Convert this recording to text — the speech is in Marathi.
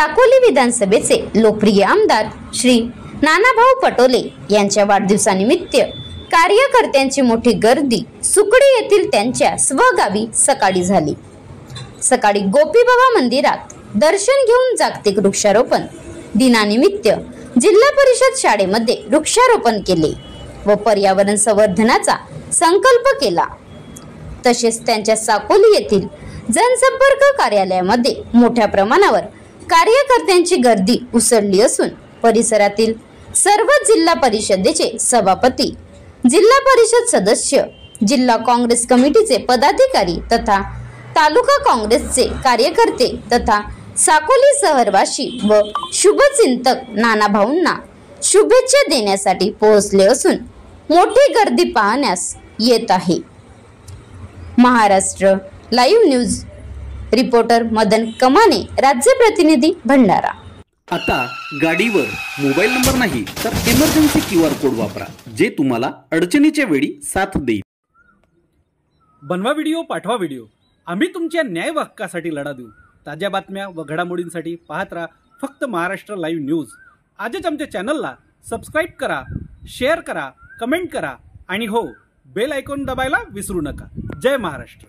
साकोली विधानसभेचे लोकप्रिय आमदार श्री नानाभाऊ पटोले यांच्या वाढदिवसानिमित्त कार्यकर्त्यांची मोठी गर्दी सुकडी येथील त्यांच्या स्वगावी सकाळी झाली। सकाळी गोपीबाबा मंदिरात दर्शन घेऊन जागतिक वृक्षारोपण दिनानिमित्त जिल्हा परिषद शाळेमध्ये वृक्षारोपण केले व पर्यावरण संवर्धनाचा संकल्प केला। तसेच त्यांच्या साकोली येथील जनसंपर्क कार्यालयामध्ये मोठ्या प्रमाणावर कार्यकर्त्यांची गर्दी उसळली असून परिसरातील सर्व जिल्हा परिषदेचे सभापती, जिल्हा परिषद सदस्य, जिल्हा काँग्रेस कमिटीचे पदाधिकारी तथा तालुका काँग्रेसचे कार्यकर्ते तथा साकोली शहरवासी व शुभचिंतक नानाभाऊंना शुभेच्छा देण्यासाठी पोहोचले असून मोठी गर्दी पाहण्यास येत आहे। Maharashtra live news reporter Madan कमाने, राज्य प्रतिनिधी भंडारा। आता गाडीवर मोबाईल नंबर नाही तर इमर्जन्सी QR कोड वापरा, जे तुम्हाला अडचणीच्या वेळी साथ देईल। बनवा व्हिडिओ, पाठवा व्हिडिओ, आम्ही तुमच्या न्याय हक्कासाठी लढा देऊ। ताज्या बातम्या व घडामोडींसाठी पाहत राहा फक्त महाराष्ट्र लाईव्ह न्यूज। आजच आमच्या चॅनलला सबस्क्राईब करा, शेअर करा, कमेंट करा आणि हो, बेल आयकॉन दबायला विसरू नका। जय महाराष्ट्र।